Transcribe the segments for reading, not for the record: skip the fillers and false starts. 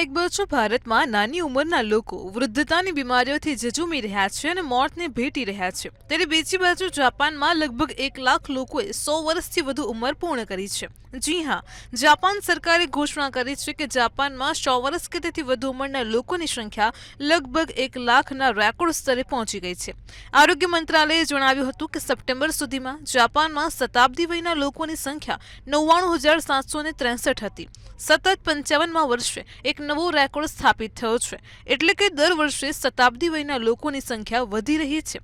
એક બાજુ ભારતમાં નાની ઉંમરના લોકો વૃદ્ધતાની બીમારીઓથી ઝઝૂમી રહ્યા છે અને મોતને ભેટી રહ્યા છે, ત્યારે બીજી બાજુ જાપાનમાં લગભગ 1 લાખ લોકોએ 100 વર્ષથી વધુ ઉંમર પૂર્ણ કરી છે। જી હા, જાપાન સરકારે ઘોષણા કરી છે કે જાપાનમાં 100 વર્ષ કે તેથી વધુ ઉંમરના લોકોની સંખ્યા લગભગ 1 લાખના રેકોર્ડ સ્તરે પહોંચી ગઈ છે। આરોગ્ય મંત્રાલયે જણાવ્યું હતું કે સપ્ટેમ્બર સુધીમાં જાપાનમાં શતાબ્દી વયના લોકોની સંખ્યા 99,763 હતી। સતત 55મા વર્ષે એક નવો રેકોર્ડ સ્થાપિત થયો છે, એટલે કે દર વર્ષે શતાબ્દી વયના લોકોની સંખ્યા વધી રહી છે।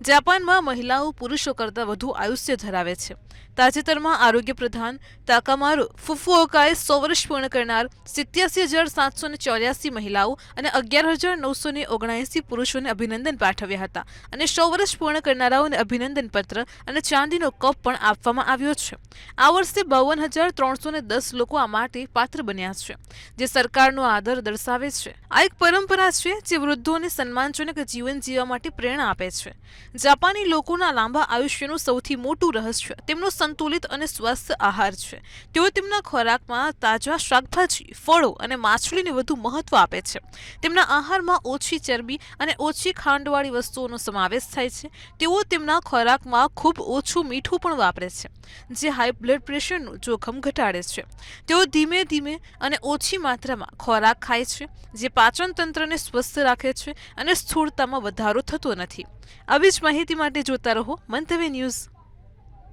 જાપાનમાં મહિલાઓ પુરુષો કરતાં વધુ આયુષ્ય ધરાવે છે। તાજેતરમાં આરોગ્ય પ્રધાન તાકામારુ ફુફુઓકાએ 100 વર્ષ પૂર્ણ કરનાર 87,784 મહિલાઓ અને 11,979 પુરુષોને અભિનંદન પાઠવ્યા હતા અને 100 વર્ષ પૂર્ણ કરનારાઓને અભિનંદન પત્ર અને ચાંદીનો કપ પણ આપવામાં આવ્યો છે। આ વર્ષે 52,310 લોકો આ માટે પાત્ર બન્યા છે, જે સરકારનો આદર દર્શાવે છે। આ એક પરંપરા છે જે વૃદ્ધોને સન્માનજનક જીવન જીવવા માટે પ્રેરણા આપે છે। જાપાની લોકોના લાંબા આયુષ્યનું સૌથી મોટું રહસ્ય તેમનો સંતુલિત અને સ્વસ્થ આહાર છે। તેઓ તેમના ખોરાકમાં તાજા શાકભાજી, ફળો અને માછલીને વધુ મહત્વ આપે છે। તેમના આહારમાં ઓછી ચરબી અને ઓછી ખાંડવાળી વસ્તુઓનો સમાવેશ થાય છે। તેઓ તેમના ખોરાકમાં ખૂબ ઓછું મીઠું પણ વાપરે છે, જે હાઈ બ્લડ પ્રેશરનું જોખમ ઘટાડે છે। તેઓ ધીમે ધીમે અને ઓછી માત્રામાં ખોરાક ખાય છે, જે પાચન તંત્રને સ્વસ્થ રાખે છે અને સ્થૂળતામાં વધારો થતો નથી। આવી જ માહિતી માટે જોતા રહો મંતવ્ય ન્યૂઝ।